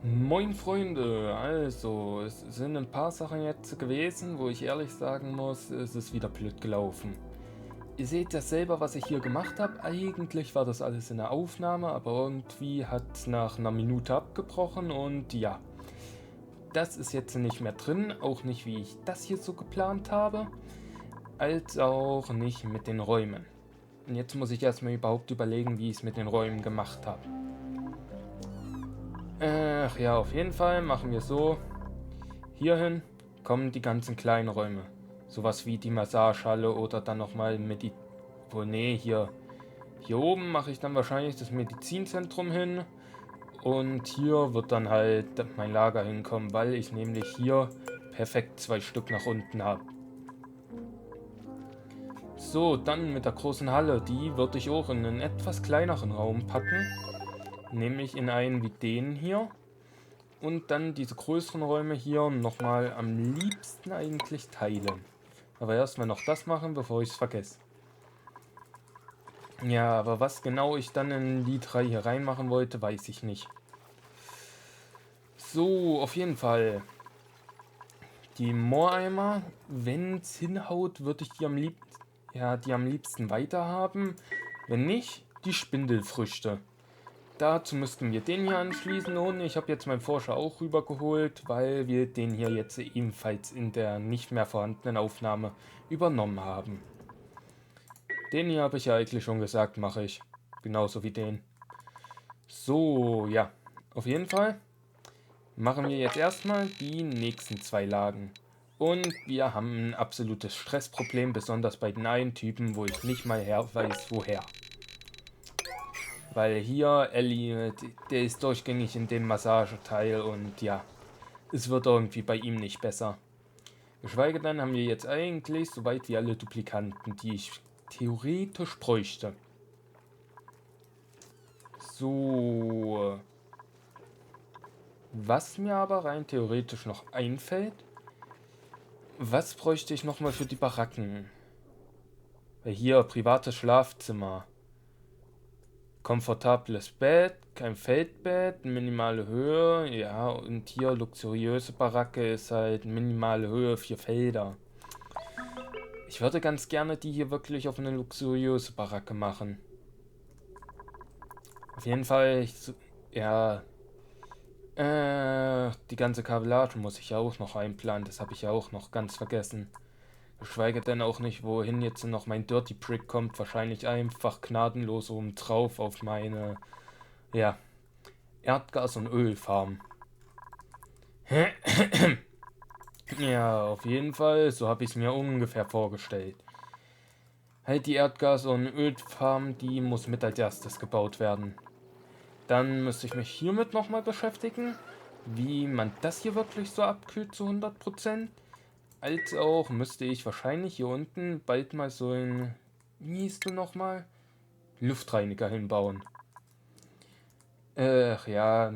Moin Freunde, also es sind ein paar Sachen jetzt gewesen, wo ich ehrlich sagen muss, es ist wieder blöd gelaufen. Ihr seht ja selber, was ich hier gemacht habe. Eigentlich war das alles in der Aufnahme, aber irgendwie hat es nach einer Minute abgebrochen und ja, das ist jetzt nicht mehr drin, auch nicht wie ich das hier so geplant habe, als auch nicht mit den Räumen. Und jetzt muss ich erstmal überhaupt überlegen, wie ich es mit den Räumen gemacht habe. Ach ja, auf jeden Fall machen wir so. Hierhin kommen die ganzen kleinen Räume. Sowas wie die Massagehalle oder dann nochmal Oh nee, hier oben mache ich dann wahrscheinlich das Medizinzentrum hin. Und hier wird dann halt mein Lager hinkommen, weil ich nämlich hier perfekt 2 Stück nach unten habe. So, dann mit der großen Halle. Die würde ich auch in einen etwas kleineren Raum packen. Nämlich in einen wie den hier. Und dann diese größeren Räume hier nochmal am liebsten eigentlich teilen. Aber erstmal noch das machen, bevor ich es vergesse. Ja, aber was genau ich dann in die 3 hier reinmachen wollte, weiß ich nicht. So, auf jeden Fall. Die Mooreimer, wenn es hinhaut, würde ich die am liebsten weiter haben. Wenn nicht, die Spindelfrüchte. Dazu müssten wir den hier anschließen und ich habe jetzt meinen Forscher auch rübergeholt, weil wir den hier jetzt ebenfalls in der nicht mehr vorhandenen Aufnahme übernommen haben. Den hier habe ich ja eigentlich schon gesagt, mache ich. Genauso wie den. So, ja. Auf jeden Fall machen wir jetzt erstmal die nächsten 2 Lagen. Und wir haben ein absolutes Stressproblem, besonders bei den einen Typen, wo ich nicht mal weiß, woher. Weil hier Ellie, der ist durchgängig in dem Massageteil und ja, es wird irgendwie bei ihm nicht besser. Geschweige denn haben wir jetzt eigentlich soweit wie alle Duplikanten, die ich theoretisch bräuchte. So, was mir aber rein theoretisch noch einfällt, was bräuchte ich nochmal für die Baracken? Weil hier privates Schlafzimmer, komfortables Bett, kein Feldbett, minimale Höhe, ja, und hier luxuriöse Baracke ist halt minimale Höhe, 4 Felder. Ich würde ganz gerne die hier wirklich auf eine luxuriöse Baracke machen. Auf jeden Fall, ja, die ganze Kabellage muss ich ja auch noch einplanen, das habe ich ja auch noch ganz vergessen. Geschweige denn auch nicht, wohin jetzt noch mein Dirty Brick kommt. Wahrscheinlich einfach gnadenlos oben drauf auf meine, ja, Erdgas- und Ölfarm. Ja, auf jeden Fall, so habe ich es mir ungefähr vorgestellt. Halt die Erdgas- und Ölfarm, die muss mit als erstes gebaut werden. Dann müsste ich mich hiermit nochmal beschäftigen, wie man das hier wirklich so abkühlt zu 100%. Als auch müsste ich wahrscheinlich hier unten bald mal so ein, wie hieß du nochmal? Luftreiniger hinbauen. Ach ja,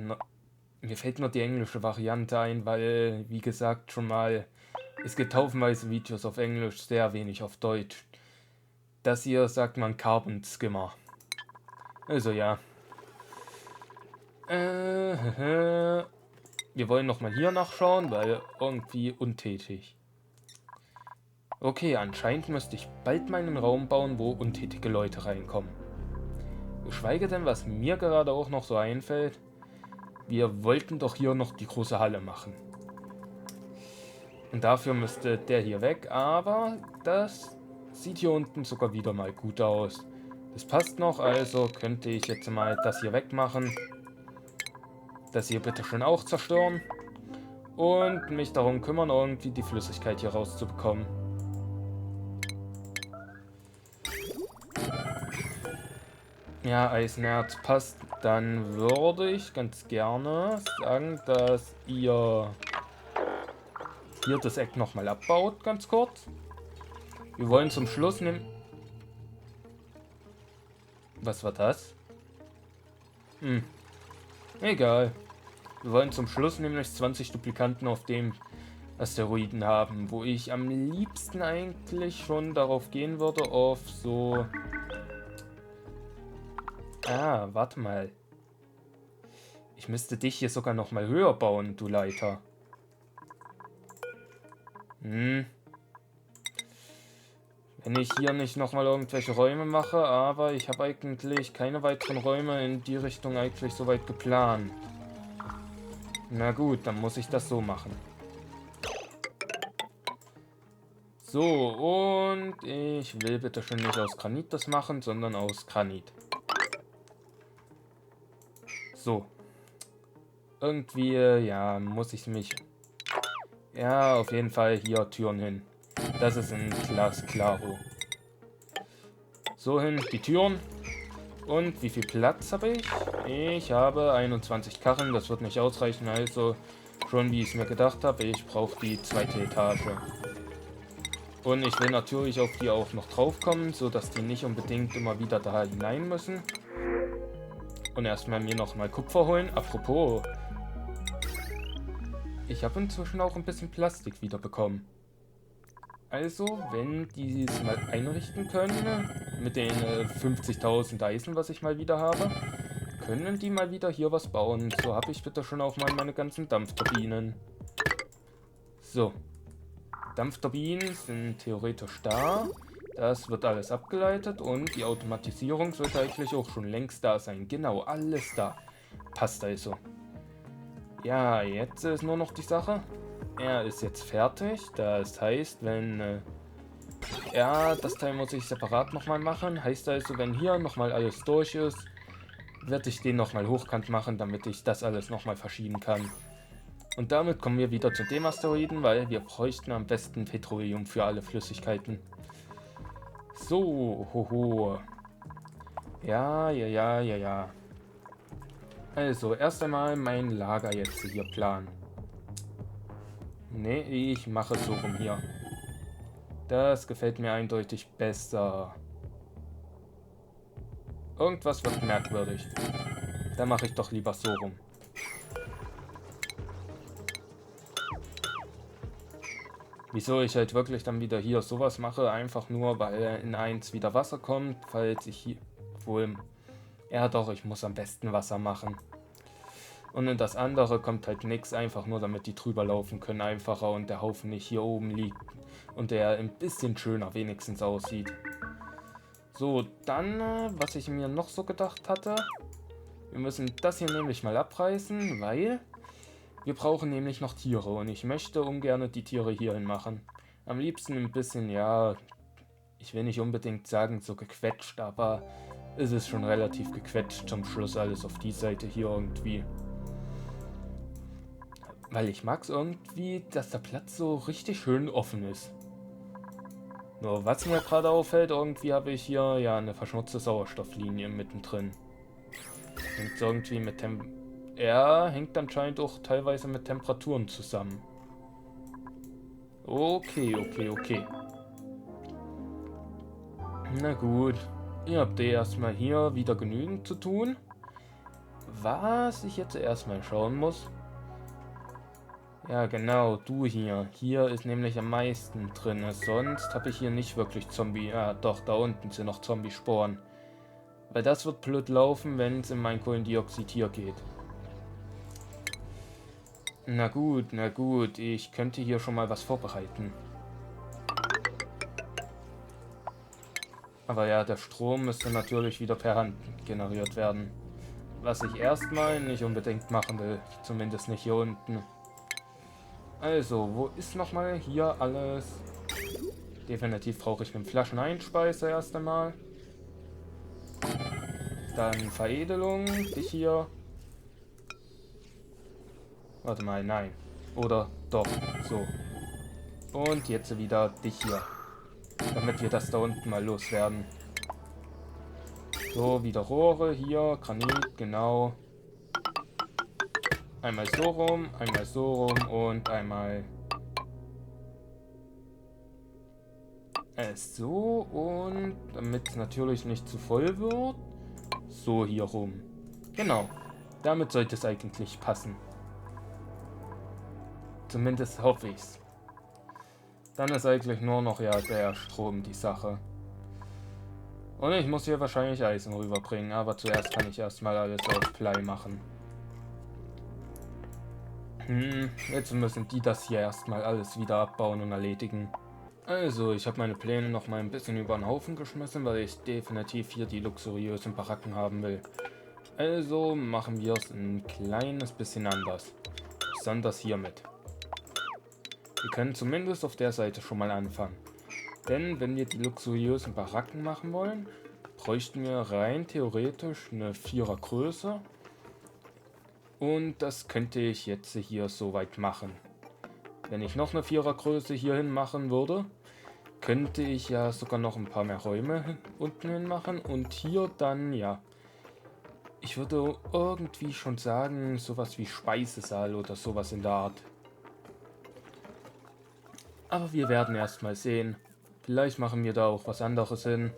mir fällt nur die englische Variante ein, weil, wie gesagt, schon mal, es gibt haufenweise Videos auf Englisch, sehr wenig auf Deutsch. Das hier sagt man Carbon Skimmer. Also ja. Wir wollen nochmal hier nachschauen, weil irgendwie untätig. Okay, anscheinend müsste ich bald mal einen Raum bauen, wo untätige Leute reinkommen. Geschweige denn, was mir gerade auch noch so einfällt, wir wollten doch hier noch die große Halle machen. Und dafür müsste der hier weg, aber das sieht hier unten sogar wieder mal gut aus. Das passt noch, also könnte ich jetzt mal das hier wegmachen. Das hier bitte schön auch zerstören. Und mich darum kümmern, irgendwie die Flüssigkeit hier rauszubekommen. Ja, Eisenerz passt. Dann würde ich ganz gerne sagen, dass ihr hier das Eck nochmal abbaut, ganz kurz. Wir wollen zum Schluss nehmen. Was war das? Egal. Wir wollen zum Schluss nämlich 20 Duplikanten auf dem Asteroiden haben, wo ich am liebsten eigentlich schon darauf gehen würde, auf so... Ah, warte mal. Ich müsste dich hier sogar noch mal höher bauen, du Leiter. Wenn ich hier nicht noch mal irgendwelche Räume mache, aber ich habe eigentlich keine weiteren Räume in die Richtung eigentlich soweit geplant. Na gut, dann muss ich das so machen. So, und ich will bitte schon nicht aus Granit das machen, sondern aus Granit. So. Irgendwie, ja, muss ich mich... Ja, auf jeden Fall hier Türen hin. Das ist ein Glasklaro. So hin, die Türen. Und wie viel Platz habe ich? Ich habe 21 Karren, das wird nicht ausreichen, also schon wie ich es mir gedacht habe, ich brauche die zweite Etage. Und ich will natürlich auf die auch noch drauf kommen, sodass die nicht unbedingt immer wieder da hinein müssen. Und erstmal mir nochmal Kupfer holen. Apropos, ich habe inzwischen auch ein bisschen Plastik wiederbekommen. Also, wenn die es mal einrichten können, mit den 50.000 Eisen, was ich mal wieder habe, können die mal wieder hier was bauen. So habe ich bitte schon auch mal meine ganzen Dampfturbinen. So. Dampfturbinen sind theoretisch da. Das wird alles abgeleitet und die Automatisierung sollte eigentlich auch schon längst da sein. Genau, alles da. Passt also. Ja, jetzt ist nur noch die Sache. Er ist jetzt fertig. Das heißt, wenn... ja, das Teil muss ich separat nochmal machen. Heißt also, wenn hier nochmal alles durch ist, werde ich den nochmal hochkant machen, damit ich das alles nochmal verschieben kann. Und damit kommen wir wieder zu dem Asteroiden, weil wir bräuchten am besten Petroleum für alle Flüssigkeiten. So, hoho. Ja. Also, erst einmal mein Lager jetzt hier planen. Ne, ich mache es so rum hier. Das gefällt mir eindeutig besser. Irgendwas wird merkwürdig. Da mache ich doch lieber so rum. Wieso ich halt wirklich dann wieder hier sowas mache, einfach nur, weil in eins wieder Wasser kommt, falls ich hier wohl... Ja doch, ich muss am besten Wasser machen. Und in das andere kommt halt nichts, einfach nur damit die drüber laufen können, einfacher und der Haufen nicht hier oben liegt und der ein bisschen schöner wenigstens aussieht. So, dann, was ich mir noch so gedacht hatte, wir müssen das hier nämlich mal abreißen, weil... Wir brauchen nämlich noch Tiere und ich möchte ungern die Tiere hierhin machen. Am liebsten ein bisschen, ja, ich will nicht unbedingt sagen so gequetscht, aber es ist schon relativ gequetscht zum Schluss alles auf die Seite hier irgendwie. Weil ich mag es irgendwie, dass der Platz so richtig schön offen ist. Nur was mir gerade auffällt, irgendwie habe ich hier ja eine verschmutzte Sauerstofflinie mittendrin. Hängt irgendwie mit Er hängt anscheinend auch teilweise mit Temperaturen zusammen. Okay. Na gut. Ihr habt erstmal hier wieder genügend zu tun. Was ich jetzt erstmal schauen muss. Ja genau, du hier. Hier ist nämlich am meisten drin. Sonst habe ich hier nicht wirklich Zombie... Ja doch, da unten sind noch Zombie-Sporen. Weil das wird blöd laufen, wenn es in mein Kohlendioxid hier geht. Na gut, ich könnte hier schon mal was vorbereiten. Aber ja, der Strom müsste natürlich wieder per Hand generiert werden. Was ich erstmal nicht unbedingt machen will, zumindest nicht hier unten. Also, wo ist nochmal hier alles? Definitiv brauche ich einen Flascheneinspeiser erst einmal. Dann Veredelung, dich hier. Warte mal, nein. Oder doch, so. Und jetzt wieder dich hier. Damit wir das da unten mal loswerden. So, wieder Rohre hier, Granit, genau. Einmal so rum und einmal so. Und damit es natürlich nicht zu voll wird, so hier rum. Genau, damit sollte es eigentlich passen. Zumindest hoffe ich's. Dann ist eigentlich nur noch ja der Strom die Sache. Und ich muss hier wahrscheinlich Eisen rüberbringen, aber zuerst kann ich erstmal alles auf Blei machen. Jetzt müssen die das hier erstmal alles wieder abbauen und erledigen. Also, ich habe meine Pläne noch mal ein bisschen über den Haufen geschmissen, weil ich definitiv hier die luxuriösen Baracken haben will. Also machen wir es ein kleines bisschen anders. Besonders hiermit. Wir können zumindest auf der Seite schon mal anfangen. Denn wenn wir die luxuriösen Baracken machen wollen, bräuchten wir rein theoretisch eine 4er Größe. Und das könnte ich jetzt hier soweit machen. Wenn ich noch eine 4er Größe hierhin machen würde, könnte ich ja sogar noch ein paar mehr Räume unten hin machen. Und hier dann, ja, ich würde irgendwie schon sagen, sowas wie Speisesaal oder sowas in der Art. Aber wir werden erstmal sehen. Vielleicht machen wir da auch was anderes hin.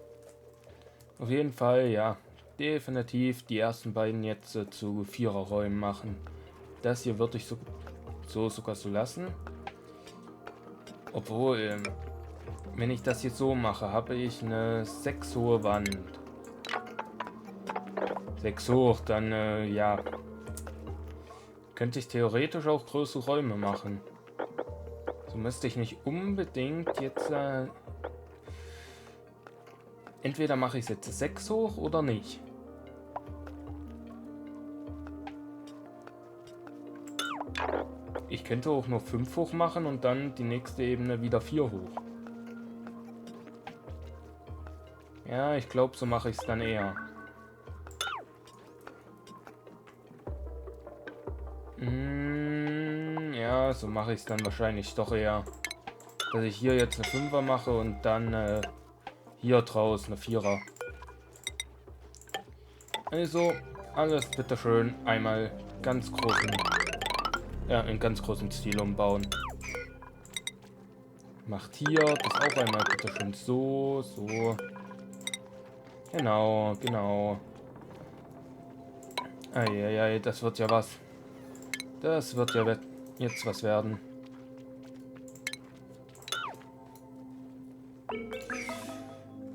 Auf jeden Fall, ja, definitiv die ersten beiden jetzt zu 4er Räumen machen. Das hier würde ich sogar so lassen. Obwohl, wenn ich das jetzt so mache, habe ich eine 6 hohe Wand. 6 hoch, dann, ja, könnte ich theoretisch auch größere Räume machen. So müsste ich nicht unbedingt jetzt, entweder mache ich es jetzt 6 hoch oder nicht. Ich könnte auch nur 5 hoch machen und dann die nächste Ebene wieder 4 hoch. Ja, ich glaube, so mache ich es dann eher. Ja, so mache ich es dann wahrscheinlich doch eher. Dass ich hier jetzt eine 5er mache und dann hier draus eine 4er. Also, alles bitteschön einmal ganz großen, ja, in ganz großem Stil umbauen. Macht hier das auch einmal bitteschön so, so. Genau, genau. Eieiei, das wird ja was. Das wird ja jetzt was werden.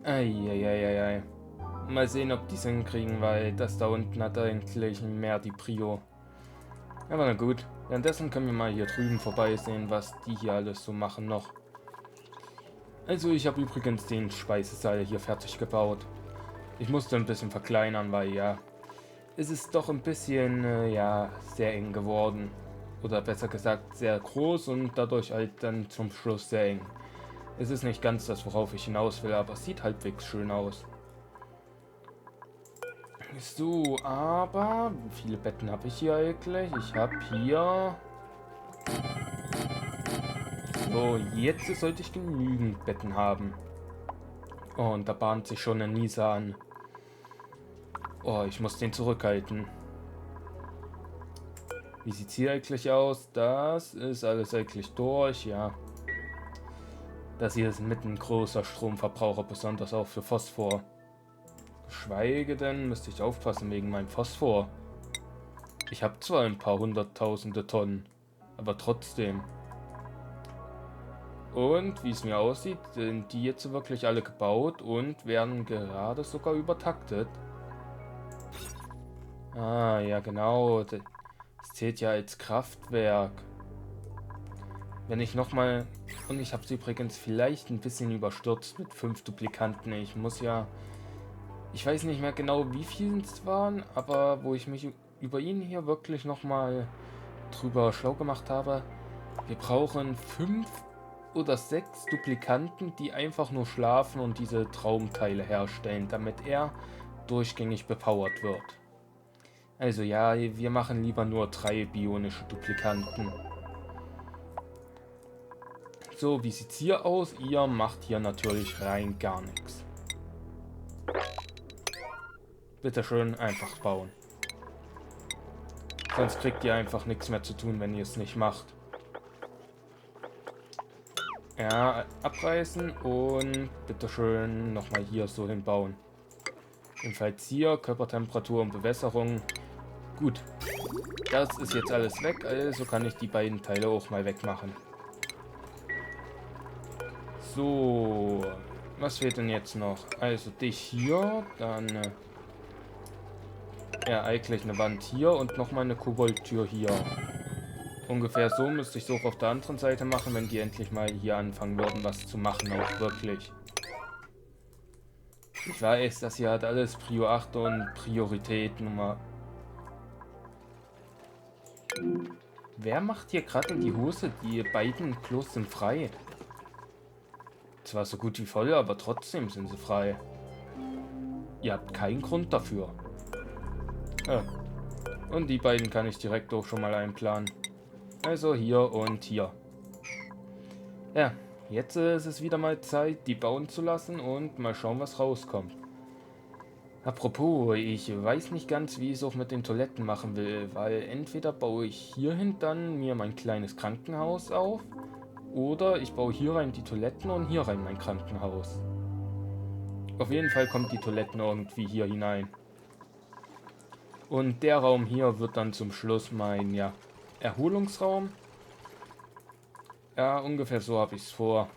Eieiei. Mal sehen, ob die es hinkriegen, weil das da unten hat eigentlich mehr die Prio. Aber na gut. Währenddessen können wir mal hier drüben vorbeisehen, was die hier alles so machen noch. Also ich habe übrigens den Speisesaal hier fertig gebaut. Ich musste ein bisschen verkleinern, weil ja, es ist doch ein bisschen, ja, sehr eng geworden. Oder besser gesagt, sehr groß und dadurch halt dann zum Schluss sehr eng. Es ist nicht ganz das, worauf ich hinaus will, aber es sieht halbwegs schön aus. So, aber wie viele Betten habe ich hier eigentlich? Ich habe hier... So, jetzt sollte ich genügend Betten haben. Oh, und da bahnt sich schon ein Nieser an. Oh, ich muss den zurückhalten. Wie sieht es hier eigentlich aus? Das ist alles eigentlich durch, ja. Das hier ist mit ein großer Stromverbraucher, besonders auch für Phosphor. Geschweige denn, müsste ich aufpassen wegen meinem Phosphor. Ich habe zwar ein paar hunderttausende Tonnen, aber trotzdem. Und wie es mir aussieht, sind die jetzt wirklich alle gebaut und werden gerade sogar übertaktet. Ah, ja genau. Das zählt ja als Kraftwerk. Wenn ich nochmal... Und ich habe es übrigens vielleicht ein bisschen überstürzt mit 5 Duplikanten. Ich muss ja... Ich weiß nicht mehr genau, wie viele es waren, aber wo ich mich über ihn hier wirklich nochmal drüber schlau gemacht habe. Wir brauchen 5 oder 6 Duplikanten, die einfach nur schlafen und diese Traumteile herstellen, damit er durchgängig bepowert wird. Also ja, wir machen lieber nur 3 bionische Duplikanten. So, wie sieht's hier aus? Ihr macht hier natürlich rein gar nichts. Bitte schön einfach bauen. Sonst kriegt ihr einfach nichts mehr zu tun, wenn ihr es nicht macht. Ja, abreißen und bitteschön nochmal hier so hinbauen. Jedenfalls hier, Körpertemperatur und Bewässerung. Gut, das ist jetzt alles weg, also kann ich die beiden Teile auch mal wegmachen. So, was fehlt denn jetzt noch? Also dich hier, dann ja eigentlich eine Wand hier und nochmal eine Koboldtür hier. Ungefähr so müsste ich es auch auf der anderen Seite machen, wenn die endlich mal hier anfangen würden, was zu machen, auch wirklich. Ich weiß, das hier hat alles Prio 8 und Priorität Nummer. Wer macht hier gerade in die Hose? Die beiden Klos sind frei. Zwar so gut wie voll, aber trotzdem sind sie frei. Ihr habt keinen Grund dafür. Ja. Und die beiden kann ich direkt auch schon mal einplanen. Also hier und hier. Ja, jetzt ist es wieder mal Zeit, die bauen zu lassen und mal schauen, was rauskommt. Apropos, ich weiß nicht ganz, wie ich es auch mit den Toiletten machen will, weil entweder baue ich hierhin dann mir mein kleines Krankenhaus auf oder ich baue hier rein die Toiletten und hier rein mein Krankenhaus. Auf jeden Fall kommt die Toiletten irgendwie hier hinein. Und der Raum hier wird dann zum Schluss mein, ja, Erholungsraum. Ja, ungefähr so habe ich es vor.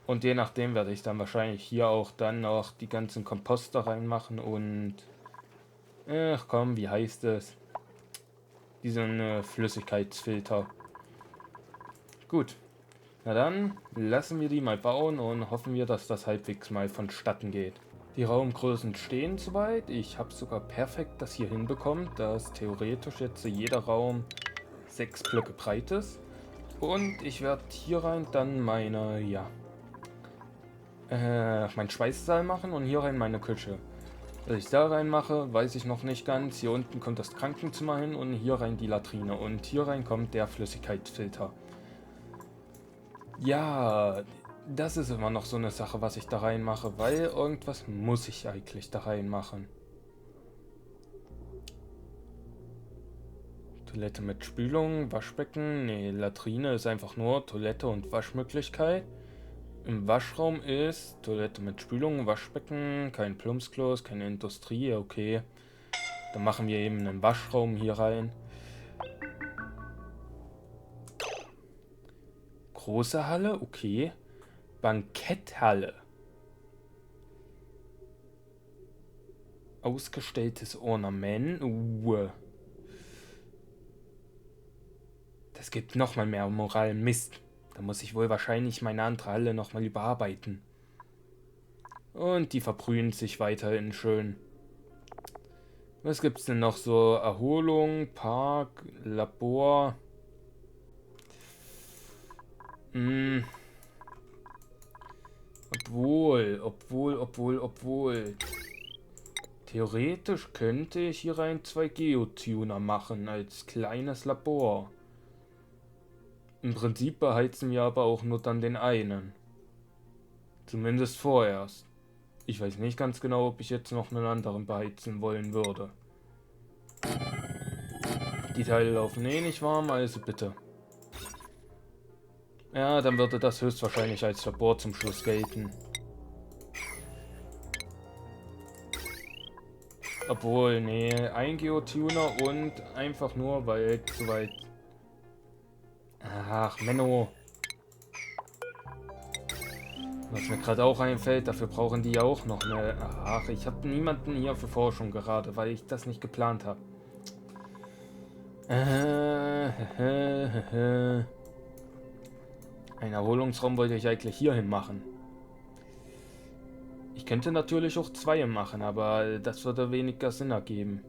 Und je nachdem werde ich dann wahrscheinlich hier auch dann noch die ganzen Komposter reinmachen und... Ach komm, wie heißt es? Diesen Flüssigkeitsfilter. Gut. Na dann, lassen wir die mal bauen und hoffen wir, dass das halbwegs mal vonstatten geht. Die Raumgrößen stehen soweit. Ich habe sogar perfekt das hier hinbekommen, dass theoretisch jetzt jeder Raum 6 Blöcke breit ist. Und ich werde hier rein dann meine, ja, meinen Speissaal machen und hier rein meine Küche. Was ich da rein mache, weiß ich noch nicht ganz. Hier unten kommt das Krankenzimmer hin und hier rein die Latrine. Und hier rein kommt der Flüssigkeitsfilter. Ja, das ist immer noch so eine Sache, was ich da rein mache, weil irgendwas muss ich eigentlich da rein machen. Toilette mit Spülung, Waschbecken, nee, Latrine ist einfach nur Toilette und Waschmöglichkeit. Im Waschraum ist Toilette mit Spülung, Waschbecken, kein Plumpsklos, keine Industrie, okay. Dann machen wir eben einen Waschraum hier rein. Große Halle, okay. Banketthalle. Ausgestelltes Ornament. Das gibt nochmal mehr Moral. Mist. Da muss ich wohl wahrscheinlich meine andere Halle nochmal überarbeiten. Und die verbrühen sich weiterhin schön. Was gibt's denn noch so? Erholung, Park, Labor. Obwohl. Theoretisch könnte ich hier rein 2 Geotuner machen als kleines Labor. Im Prinzip beheizen wir aber auch nur dann den einen. Zumindest vorerst. Ich weiß nicht ganz genau, ob ich jetzt noch einen anderen beheizen wollen würde. Die Teile laufen eh nicht warm, also bitte. Ja, dann würde das höchstwahrscheinlich als Labor zum Schluss gelten. Obwohl, nee, ein Geotuner und einfach nur, weil soweit... Ach, Menno. Was mir gerade auch einfällt, dafür brauchen die ja auch noch eine... Ach, ich habe niemanden hier für Forschung gerade, weil ich das nicht geplant habe. Ein Erholungsraum wollte ich eigentlich hierhin machen. Ich könnte natürlich auch 2 machen, aber das würde weniger Sinn ergeben.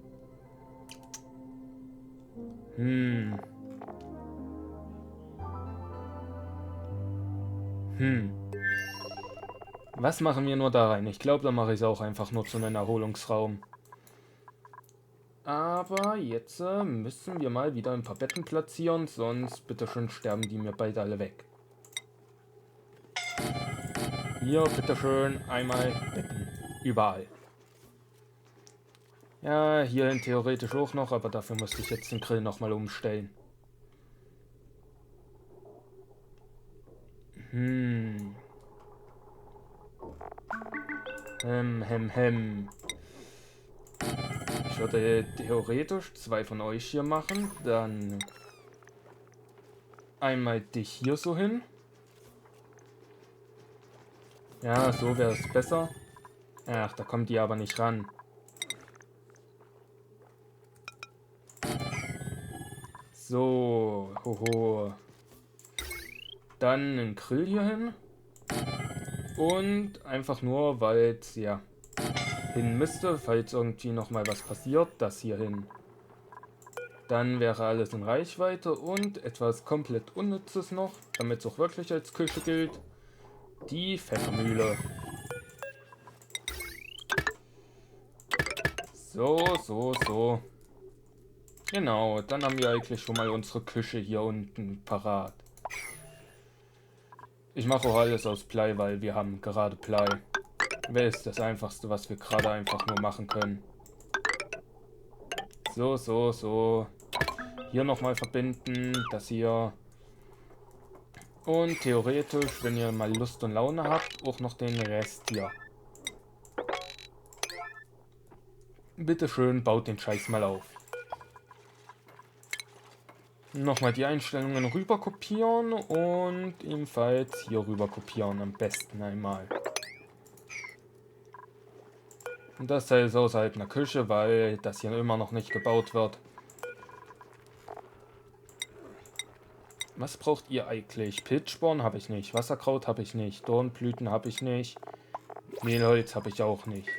Was machen wir nur da rein? Ich glaube, da mache ich es auch einfach nur zu einem Erholungsraum. Aber jetzt müssen wir mal wieder ein paar Betten platzieren, sonst bitteschön sterben die mir bald alle weg. Hier, bitteschön, einmal Betten. Überall. Ja, hierhin theoretisch auch noch, aber dafür müsste ich jetzt den Grill nochmal umstellen. Ich würde theoretisch 2 von euch hier machen, dann einmal dich hier so hin. Ja, so wäre es besser. Ach, da kommt die aber nicht ran. So, hoho. Dann einen Grill hier hin. Und einfach nur, weil es ja hin müsste, falls irgendwie nochmal was passiert, das hier hin. Dann wäre alles in Reichweite und etwas komplett Unnützes noch, damit es auch wirklich als Küche gilt. Die Pfeffermühle. So. Genau, dann haben wir eigentlich schon mal unsere Küche hier unten parat. Ich mache auch alles aus Blei, weil wir haben gerade Blei. Wer ist das Einfachste, was wir gerade einfach nur machen können. So. Hier nochmal verbinden, das hier. Und theoretisch, wenn ihr mal Lust und Laune habt, auch noch den Rest hier. Bitte schön, baut den Scheiß mal auf. Nochmal die Einstellungen rüber kopieren und ebenfalls hier rüber kopieren, am besten einmal. Und das Teil ist außerhalb einer Küche, weil das hier immer noch nicht gebaut wird. Was braucht ihr eigentlich? Pilzsporn habe ich nicht, Wasserkraut habe ich nicht, Dornblüten habe ich nicht, Mehlholz habe ich auch nicht.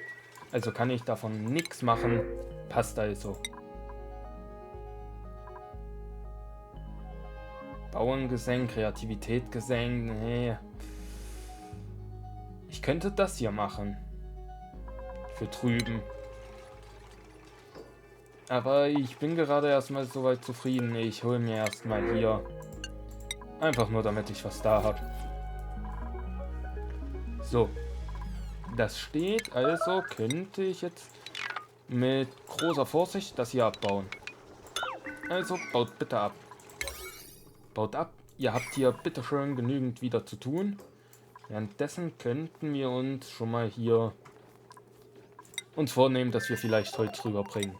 Also kann ich davon nichts machen, passt also. Bauerngesang, Kreativitätgesang, nee. Ich könnte das hier machen. Für drüben. Aber ich bin gerade erstmal soweit zufrieden. Ich hole mir erstmal hier. Einfach nur, damit ich was da habe. So. Das steht, also könnte ich jetzt mit großer Vorsicht das hier abbauen. Also baut bitte ab. Baut ab. Ihr habt hier bitte schön genügend wieder zu tun. Währenddessen könnten wir uns schon mal hier uns vornehmen, dass wir vielleicht Holz rüberbringen.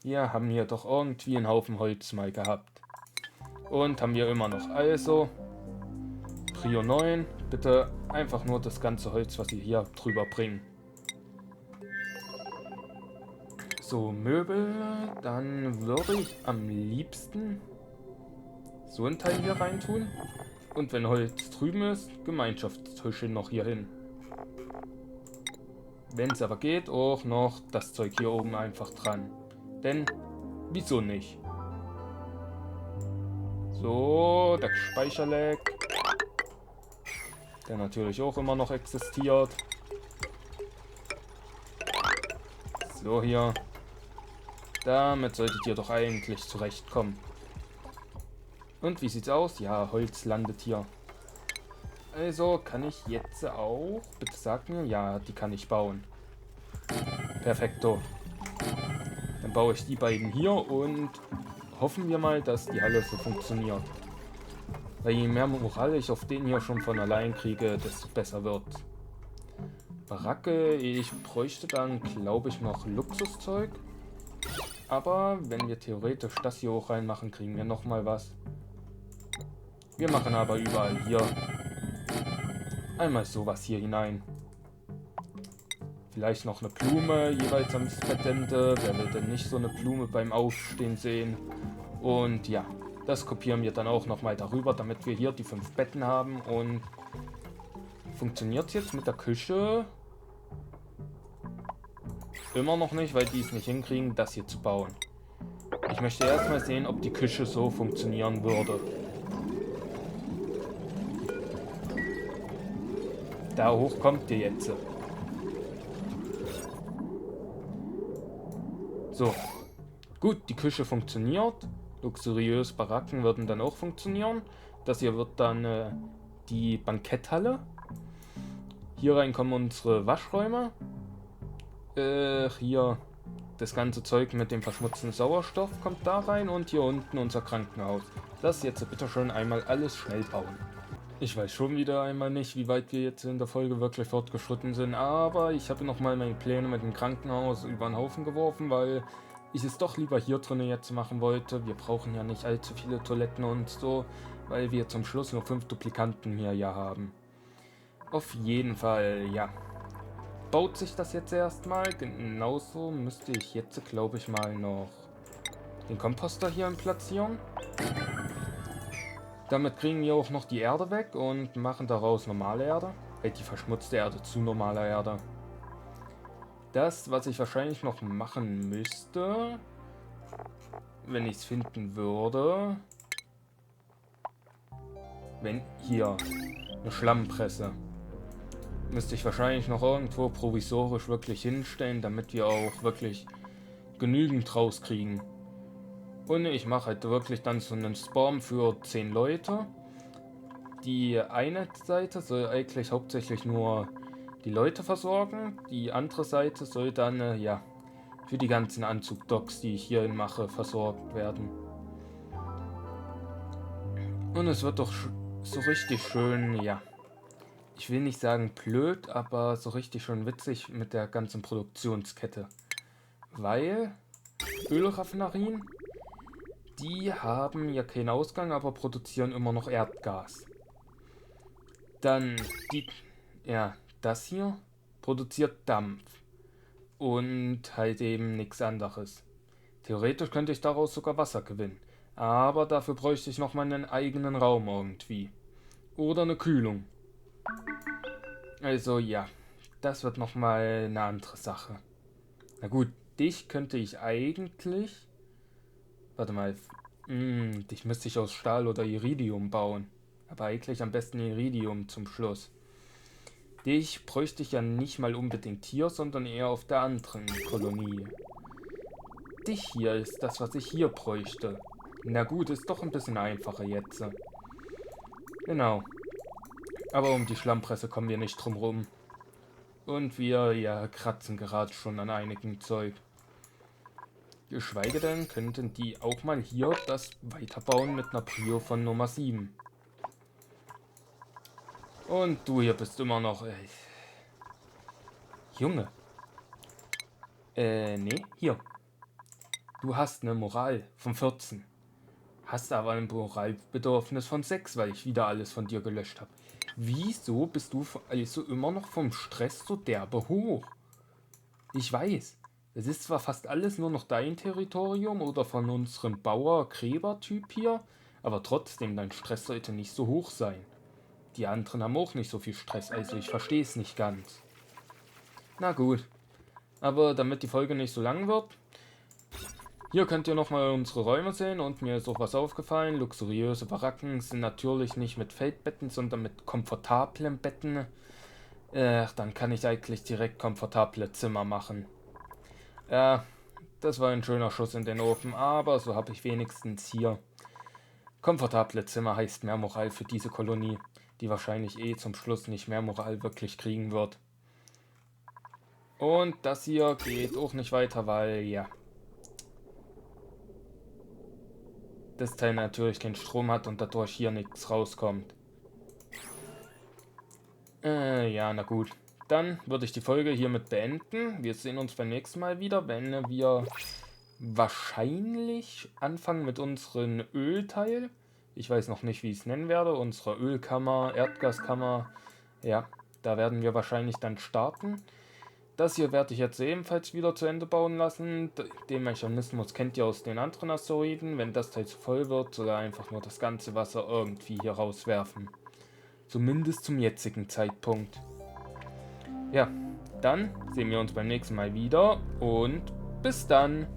Wir haben hier doch irgendwie einen Haufen Holz mal gehabt. Und haben wir immer noch. Also, Prio 9, bitte einfach nur das ganze Holz, was ihr hier drüber bringen. So, Möbel, dann würde ich am liebsten so ein Teil hier reintun. Und wenn Holz drüben ist, Gemeinschaftstische noch hier hin. Wenn es aber geht, auch noch das Zeug hier oben einfach dran. Denn, wieso nicht? So, der Speicherleck. Der natürlich auch immer noch existiert. So, hier. Damit solltet ihr doch eigentlich zurechtkommen. Und wie sieht's aus? Ja, Holz landet hier. Also kann ich jetzt auch... Bitte sagt mir, ja, die kann ich bauen. Perfekto. Dann baue ich die beiden hier und hoffen wir mal, dass die Halle so funktioniert. Weil je mehr Moral ich auf den hier schon von allein kriege, desto besser wird. Baracke, ich bräuchte dann, glaube ich, noch Luxuszeug. Aber wenn wir theoretisch das hier auch reinmachen, kriegen wir nochmal was. Wir machen aber überall hier einmal sowas hier hinein. Vielleicht noch eine Blume, jeweils am Bettende. Wer will denn nicht so eine Blume beim Aufstehen sehen? Und ja, das kopieren wir dann auch nochmal darüber, damit wir hier die 5 Betten haben. Und funktioniert es jetzt mit der Küche? Immer noch nicht, weil die es nicht hinkriegen, das hier zu bauen. Ich möchte erstmal sehen, ob die Küche so funktionieren würde. Da hoch kommt ihr jetzt. So. Gut, die Küche funktioniert. Luxuriös Baracken würden dann auch funktionieren. Das hier wird dann die Banketthalle. Hier rein kommen unsere Waschräume. Hier das ganze Zeug mit dem verschmutzten Sauerstoff kommt da rein und hier unten unser Krankenhaus. Das jetzt bitte schön einmal alles schnell bauen. Ich weiß schon wieder einmal nicht, wie weit wir jetzt in der Folge wirklich fortgeschritten sind, aber ich habe nochmal meine Pläne mit dem Krankenhaus über den Haufen geworfen, weil ich es doch lieber hier drinnen jetzt machen wollte. Wir brauchen ja nicht allzu viele Toiletten und so, weil wir zum Schluss nur 5 Duplikanten hier ja haben. Auf jeden Fall, ja. Baut sich das jetzt erstmal. Genauso müsste ich jetzt, glaube ich, mal noch den Komposter hier platzieren. Damit kriegen wir auch noch die Erde weg und machen daraus normale Erde. Die verschmutzte Erde zu normaler Erde. Das, was ich wahrscheinlich noch machen müsste, wenn ich es finden würde, wenn hier eine Schlammpresse, müsste ich wahrscheinlich noch irgendwo provisorisch wirklich hinstellen, damit wir auch wirklich genügend rauskriegen. Und ich mache halt wirklich dann so einen Spawn für 10 Leute. Die eine Seite soll eigentlich hauptsächlich nur die Leute versorgen. Die andere Seite soll dann, ja, für die ganzen Anzugdocks, die ich hierhin mache, versorgt werden. Und es wird doch so richtig schön, ja, ich will nicht sagen blöd, aber so richtig schön witzig mit der ganzen Produktionskette. Weil Ölraffinerien, die haben ja keinen Ausgang, aber produzieren immer noch Erdgas. Dann das hier produziert Dampf und halt eben nichts anderes. Theoretisch könnte ich daraus sogar Wasser gewinnen, aber dafür bräuchte ich noch meinen eigenen Raum irgendwie. Oder eine Kühlung. Also ja, das wird nochmal eine andere Sache. Na gut, dich könnte ich eigentlich... Warte mal, dich müsste ich aus Stahl oder Iridium bauen. Aber eigentlich am besten Iridium zum Schluss. Dich bräuchte ich ja nicht mal unbedingt hier, sondern eher auf der anderen Kolonie. Dich hier ist das, was ich hier bräuchte. Na gut, ist doch ein bisschen einfacher jetzt. Genau. Aber um die Schlammpresse kommen wir nicht drum rum. Und wir, ja, kratzen gerade schon an einigem Zeug. Geschweige denn, könnten die auch mal hier das weiterbauen mit einer Prio von Nummer 7. Und du hier bist immer noch... Junge. Nee, hier. Du hast eine Moral von 14. Hast aber ein Moralbedürfnis von 6, weil ich wieder alles von dir gelöscht habe. Wieso bist du also immer noch vom Stress so derbe hoch? Ich weiß, es ist zwar fast alles nur noch dein Territorium oder von unserem Bauer-Gräber-Typ hier, aber trotzdem, dein Stress sollte nicht so hoch sein. Die anderen haben auch nicht so viel Stress, also ich verstehe es nicht ganz. Na gut, aber damit die Folge nicht so lang wird, hier könnt ihr nochmal unsere Räume sehen und mir ist auch was aufgefallen. Luxuriöse Baracken sind natürlich nicht mit Feldbetten, sondern mit komfortablen Betten. Dann kann ich eigentlich direkt komfortable Zimmer machen. Ja, das war ein schöner Schuss in den Ofen, aber so habe ich wenigstens hier. Komfortable Zimmer heißt mehr Moral für diese Kolonie, die wahrscheinlich zum Schluss nicht mehr Moral wirklich kriegen wird. Und das hier geht auch nicht weiter, weil, ja, das Teil natürlich keinen Strom hat und dadurch hier nichts rauskommt. Ja, na gut. Dann würde ich die Folge hiermit beenden. Wir sehen uns beim nächsten Mal wieder, wenn wir wahrscheinlich anfangen mit unserem Ölteil. Ich weiß noch nicht, wie ich es nennen werde. Unsere Ölkammer, Erdgaskammer. Ja, da werden wir wahrscheinlich dann starten. Das hier werde ich jetzt ebenfalls wieder zu Ende bauen lassen. Den Mechanismus kennt ihr aus den anderen Asteroiden. Wenn das Teil zu voll wird, soll er einfach nur das ganze Wasser irgendwie hier rauswerfen. Zumindest zum jetzigen Zeitpunkt. Ja, dann sehen wir uns beim nächsten Mal wieder und bis dann.